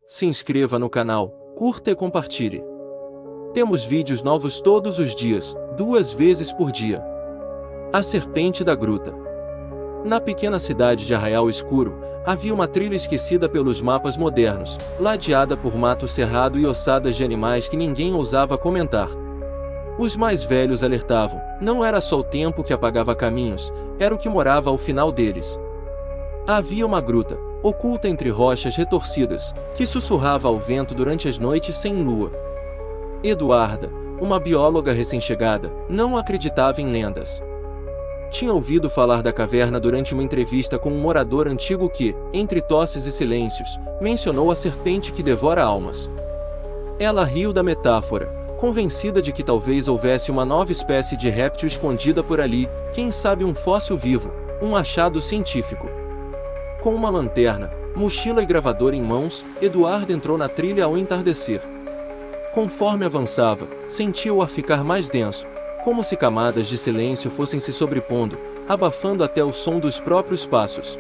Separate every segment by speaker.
Speaker 1: Se inscreva no canal, curta e compartilhe. Temos vídeos novos todos os dias, 2 vezes por dia. A Serpente da Gruta. Na pequena cidade de Arraial Escuro, havia uma trilha esquecida pelos mapas modernos, ladeada por mato cerrado e ossadas de animais que ninguém ousava comentar. Os mais velhos alertavam, não era só o tempo que apagava caminhos, era o que morava ao final deles. Havia uma gruta, oculta entre rochas retorcidas, que sussurrava ao vento durante as noites sem lua. Eduarda, uma bióloga recém-chegada, não acreditava em lendas. Tinha ouvido falar da caverna durante uma entrevista com um morador antigo que, entre tosses e silêncios, mencionou a serpente que devora almas. Ela riu da metáfora, convencida de que talvez houvesse uma nova espécie de réptil escondida por ali, quem sabe um fóssil vivo, um achado científico. Com uma lanterna, mochila e gravador em mãos, Eduardo entrou na trilha ao entardecer. Conforme avançava, sentia o ar ficar mais denso, como se camadas de silêncio fossem se sobrepondo, abafando até o som dos próprios passos.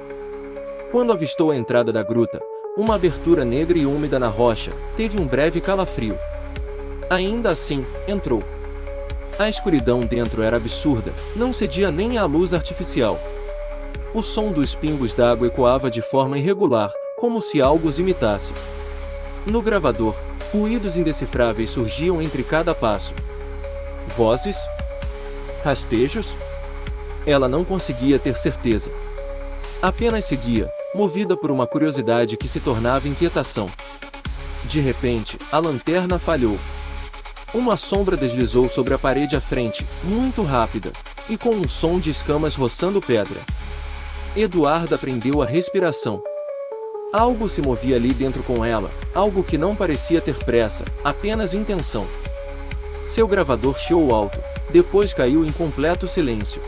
Speaker 1: Quando avistou a entrada da gruta, uma abertura negra e úmida na rocha, teve um breve calafrio. Ainda assim, entrou. A escuridão dentro era absurda, não cedia nem à luz artificial. O som dos pingos d'água ecoava de forma irregular, como se algo os imitasse. No gravador, ruídos indecifráveis surgiam entre cada passo. Vozes? Rastejos? Ela não conseguia ter certeza. Apenas seguia, movida por uma curiosidade que se tornava inquietação. De repente, a lanterna falhou. Uma sombra deslizou sobre a parede à frente, muito rápida, e com um som de escamas roçando pedra. Eduarda prendeu a respiração. Algo se movia ali dentro com ela, algo que não parecia ter pressa, apenas intenção. Seu gravador chiou alto, depois caiu em completo silêncio.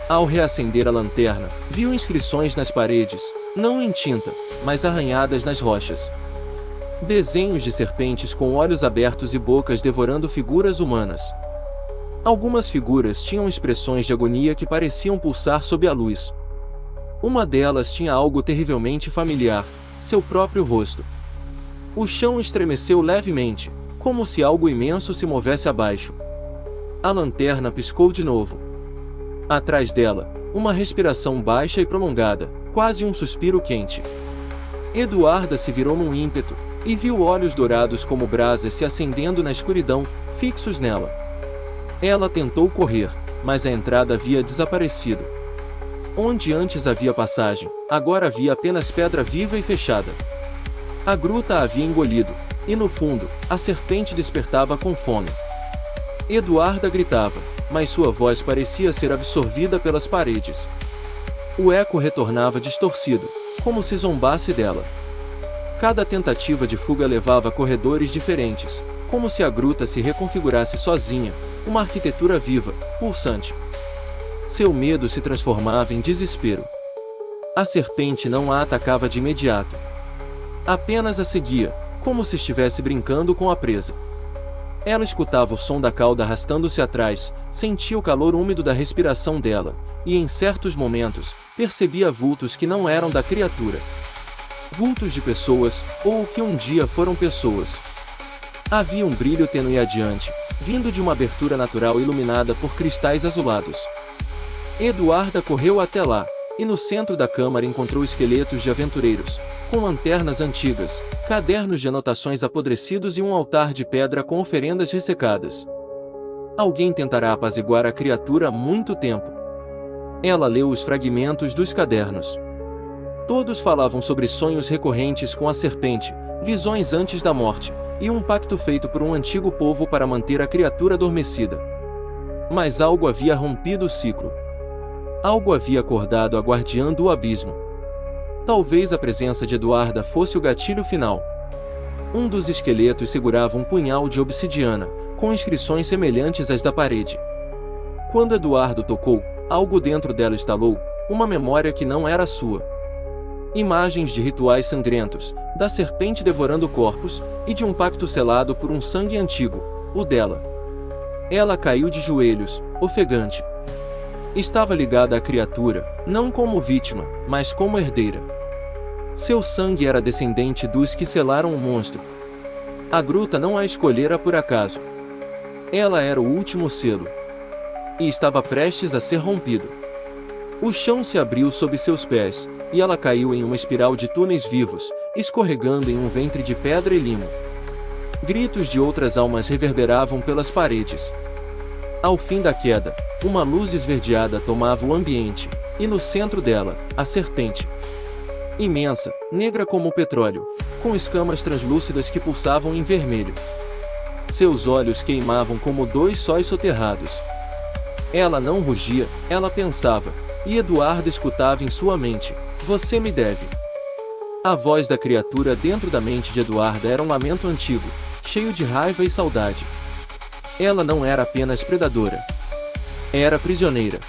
Speaker 1: Ao reacender a lanterna, viu inscrições nas paredes, não em tinta, mas arranhadas nas rochas. Desenhos de serpentes com olhos abertos e bocas devorando figuras humanas. Algumas figuras tinham expressões de agonia que pareciam pulsar sob a luz. Uma delas tinha algo terrivelmente familiar, seu próprio rosto. O chão estremeceu levemente, como se algo imenso se movesse abaixo. A lanterna piscou de novo. Atrás dela, uma respiração baixa e prolongada, quase um suspiro quente. Eduarda se virou num ímpeto, e viu olhos dourados como brasas se acendendo na escuridão, fixos nela. Ela tentou correr, mas a entrada havia desaparecido. Onde antes havia passagem, agora havia apenas pedra viva e fechada. A gruta a havia engolido, e no fundo, a serpente despertava com fome. Eduarda gritava, mas sua voz parecia ser absorvida pelas paredes. O eco retornava distorcido, como se zombasse dela. Cada tentativa de fuga levava a corredores diferentes, como se a gruta se reconfigurasse sozinha, uma arquitetura viva, pulsante. Seu medo se transformava em desespero. A serpente não a atacava de imediato. Apenas a seguia, como se estivesse brincando com a presa. Ela escutava o som da cauda arrastando-se atrás, sentia o calor úmido da respiração dela, e em certos momentos, percebia vultos que não eram da criatura. Vultos de pessoas, ou que um dia foram pessoas. Havia um brilho tênue adiante, vindo de uma abertura natural iluminada por cristais azulados. Eduarda correu até lá, e no centro da câmara encontrou esqueletos de aventureiros, com lanternas antigas, cadernos de anotações apodrecidos e um altar de pedra com oferendas ressecadas. Alguém tentará apaziguar a criatura há muito tempo. Ela leu os fragmentos dos cadernos. Todos falavam sobre sonhos recorrentes com a serpente, visões antes da morte, e um pacto feito por um antigo povo para manter a criatura adormecida. Mas algo havia rompido o ciclo. Algo havia acordado a guardiã do abismo. Talvez a presença de Eduarda fosse o gatilho final. Um dos esqueletos segurava um punhal de obsidiana, com inscrições semelhantes às da parede. Quando Eduardo tocou, algo dentro dela estalou, uma memória que não era sua. Imagens de rituais sangrentos, da serpente devorando corpos, e de um pacto selado por um sangue antigo, o dela. Ela caiu de joelhos, ofegante. Estava ligada à criatura, não como vítima, mas como herdeira. Seu sangue era descendente dos que selaram o monstro. A gruta não a escolhera por acaso. Ela era o último selo. E estava prestes a ser rompido. O chão se abriu sob seus pés, e ela caiu em uma espiral de túneis vivos, escorregando em um ventre de pedra e limo. Gritos de outras almas reverberavam pelas paredes. Ao fim da queda, uma luz esverdeada tomava o ambiente, e no centro dela, a serpente. Imensa, negra como o petróleo, com escamas translúcidas que pulsavam em vermelho. Seus olhos queimavam como dois sóis soterrados. Ela não rugia, ela pensava, e Eduarda escutava em sua mente: "Você me deve." A voz da criatura dentro da mente de Eduarda era um lamento antigo, cheio de raiva e saudade. Ela não era apenas predadora. Era prisioneira.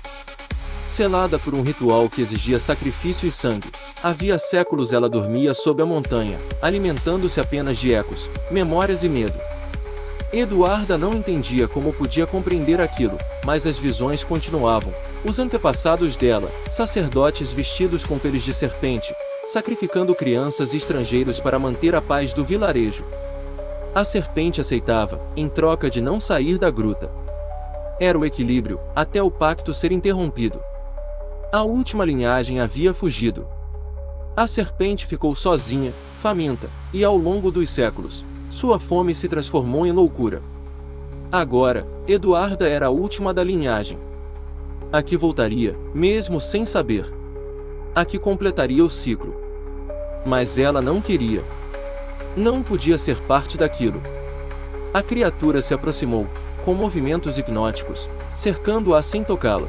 Speaker 1: Selada por um ritual que exigia sacrifício e sangue, havia séculos ela dormia sob a montanha, alimentando-se apenas de ecos, memórias e medo. Eduarda não entendia como podia compreender aquilo, mas as visões continuavam. Os antepassados dela, sacerdotes vestidos com peles de serpente, sacrificando crianças e estrangeiros para manter a paz do vilarejo. A serpente aceitava, em troca de não sair da gruta. Era o equilíbrio, até o pacto ser interrompido. A última linhagem havia fugido. A serpente ficou sozinha, faminta, e ao longo dos séculos, sua fome se transformou em loucura. Agora, Eduarda era a última da linhagem. A que voltaria, mesmo sem saber. A que completaria o ciclo. Mas ela não queria. Não podia ser parte daquilo. A criatura se aproximou, com movimentos hipnóticos, cercando-a sem tocá-la.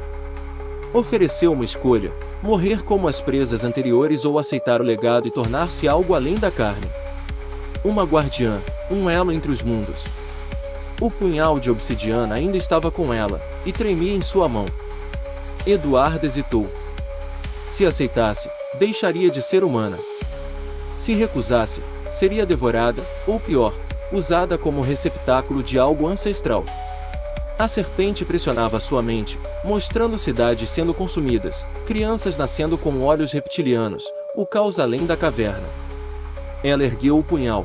Speaker 1: Ofereceu uma escolha: morrer como as presas anteriores ou aceitar o legado e tornar-se algo além da carne. Uma guardiã, um elo entre os mundos. O punhal de obsidiana ainda estava com ela, e tremia em sua mão. Eduarda hesitou. Se aceitasse, deixaria de ser humana. Se recusasse, seria devorada, ou pior, usada como receptáculo de algo ancestral. A serpente pressionava sua mente, mostrando cidades sendo consumidas, crianças nascendo com olhos reptilianos, o caos além da caverna. Ela ergueu o punhal.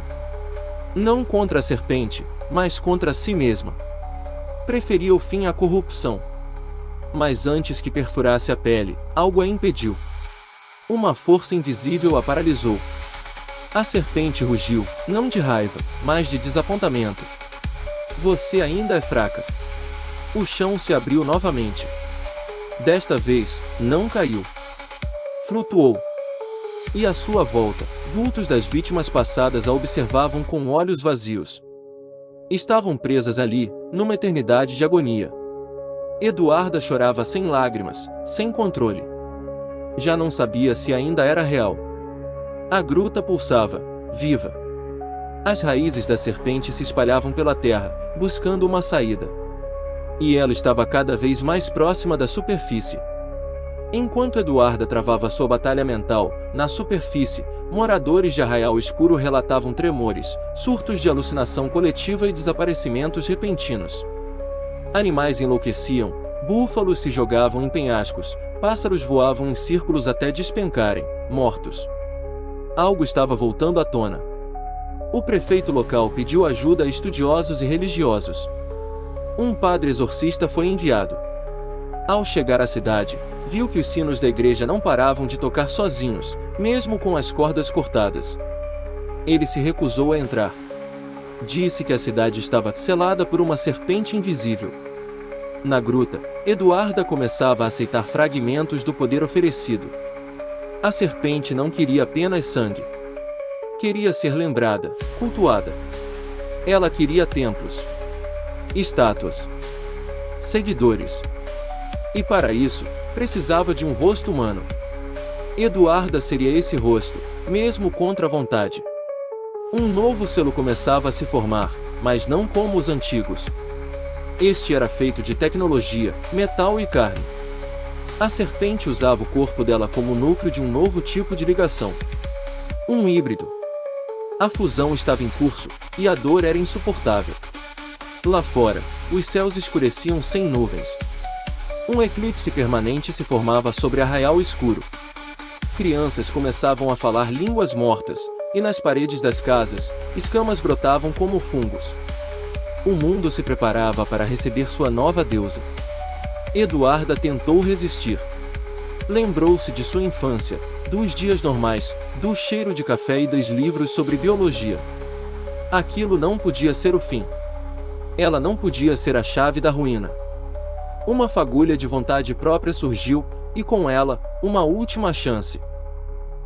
Speaker 1: Não contra a serpente, mas contra si mesma. Preferia o fim à corrupção. Mas antes que perfurasse a pele, algo a impediu. Uma força invisível a paralisou. A serpente rugiu, não de raiva, mas de desapontamento. Você ainda é fraca. O chão se abriu novamente. Desta vez, não caiu. Flutuou. E à sua volta, vultos das vítimas passadas a observavam com olhos vazios. Estavam presas ali, numa eternidade de agonia. Eduarda chorava sem lágrimas, sem controle. Já não sabia se ainda era real. A gruta pulsava, viva. As raízes da serpente se espalhavam pela terra, buscando uma saída. E ela estava cada vez mais próxima da superfície. Enquanto Eduarda travava sua batalha mental, na superfície, moradores de Arraial Escuro relatavam tremores, surtos de alucinação coletiva e desaparecimentos repentinos. Animais enlouqueciam, búfalos se jogavam em penhascos, pássaros voavam em círculos até despencarem, mortos. Algo estava voltando à tona. O prefeito local pediu ajuda a estudiosos e religiosos. Um padre exorcista foi enviado. Ao chegar à cidade, viu que os sinos da igreja não paravam de tocar sozinhos, mesmo com as cordas cortadas. Ele se recusou a entrar. Disse que a cidade estava selada por uma serpente invisível. Na gruta, Eduarda começava a aceitar fragmentos do poder oferecido. A serpente não queria apenas sangue. Queria ser lembrada, cultuada. Ela queria templos, estátuas, seguidores. E para isso, precisava de um rosto humano. Eduarda seria esse rosto, mesmo contra a vontade. Um novo selo começava a se formar, mas não como os antigos. Este era feito de tecnologia, metal e carne. A serpente usava o corpo dela como núcleo de um novo tipo de ligação. Um híbrido. A fusão estava em curso, e a dor era insuportável. Lá fora, os céus escureciam sem nuvens. Um eclipse permanente se formava sobre Arraial Escuro. Crianças começavam a falar línguas mortas, e nas paredes das casas, escamas brotavam como fungos. O mundo se preparava para receber sua nova deusa. Eduarda tentou resistir. Lembrou-se de sua infância, dos dias normais, do cheiro de café e dos livros sobre biologia. Aquilo não podia ser o fim. Ela não podia ser a chave da ruína. Uma fagulha de vontade própria surgiu, e com ela, uma última chance.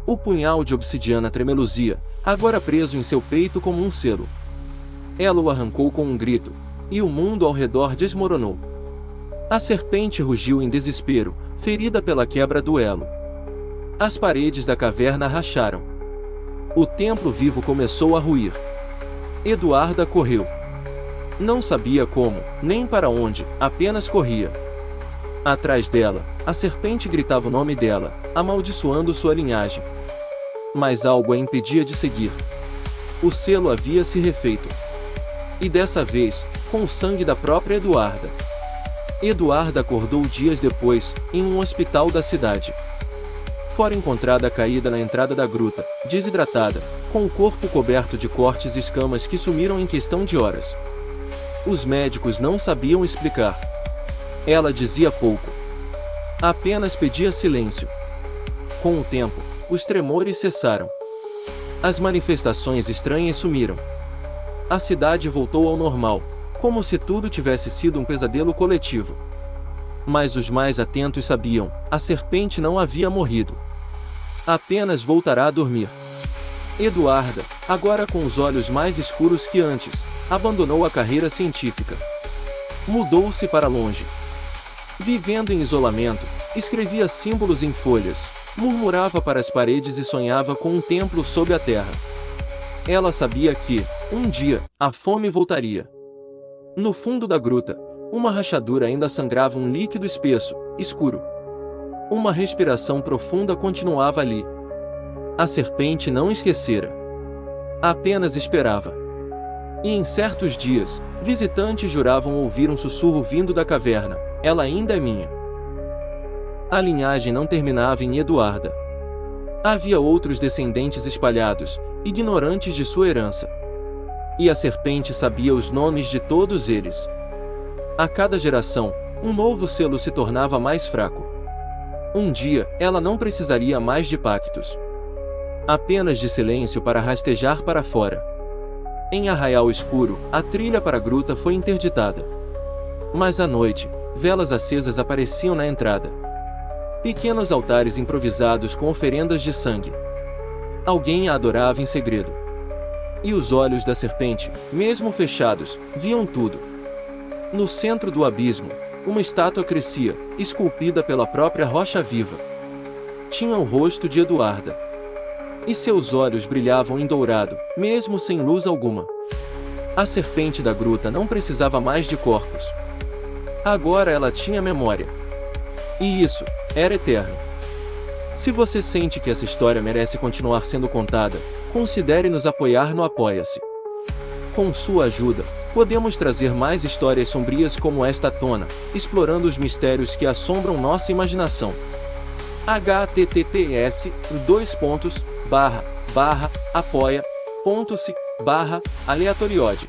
Speaker 1: O punhal de obsidiana tremeluzia, agora preso em seu peito como um selo. Ela o arrancou com um grito, e o mundo ao redor desmoronou. A serpente rugiu em desespero, ferida pela quebra do elo. As paredes da caverna racharam. O templo vivo começou a ruir. Eduarda correu. Não sabia como, nem para onde, apenas corria. Atrás dela, a serpente gritava o nome dela, amaldiçoando sua linhagem. Mas algo a impedia de seguir. O selo havia se refeito. E dessa vez, com o sangue da própria Eduarda. Eduarda acordou dias depois, em um hospital da cidade. Fora encontrada caída na entrada da gruta, desidratada, com o corpo coberto de cortes e escamas que sumiram em questão de horas. Os médicos não sabiam explicar. Ela dizia pouco. Apenas pedia silêncio. Com o tempo, os tremores cessaram. As manifestações estranhas sumiram. A cidade voltou ao normal, como se tudo tivesse sido um pesadelo coletivo. Mas os mais atentos sabiam, a serpente não havia morrido. Apenas voltará a dormir. Eduarda, agora com os olhos mais escuros que antes, abandonou a carreira científica. Mudou-se para longe. Vivendo em isolamento, escrevia símbolos em folhas, murmurava para as paredes e sonhava com um templo sob a terra. Ela sabia que, um dia, a fome voltaria. No fundo da gruta, uma rachadura ainda sangrava um líquido espesso, escuro. Uma respiração profunda continuava ali. A serpente não esquecera. Apenas esperava. E em certos dias, visitantes juravam ouvir um sussurro vindo da caverna: ela ainda é minha. A linhagem não terminava em Eduarda. Havia outros descendentes espalhados, ignorantes de sua herança. E a serpente sabia os nomes de todos eles. A cada geração, um novo selo se tornava mais fraco. Um dia, ela não precisaria mais de pactos. Apenas de silêncio para rastejar para fora. Em arraial escuro, a trilha para a gruta foi interditada. Mas à noite, velas acesas apareciam na entrada. Pequenos altares improvisados com oferendas de sangue. Alguém a adorava em segredo. E os olhos da serpente, mesmo fechados, viam tudo. No centro do abismo, uma estátua crescia, esculpida pela própria rocha viva. Tinha o rosto de Eduarda. E seus olhos brilhavam em dourado, mesmo sem luz alguma. A serpente da gruta não precisava mais de corpos. Agora ela tinha memória. E isso era eterno. Se você sente que essa história merece continuar sendo contada, considere nos apoiar no Apoia-se. Com sua ajuda, podemos trazer mais histórias sombrias como esta à tona, explorando os mistérios que assombram nossa imaginação. https://apoia.se/aleatoriode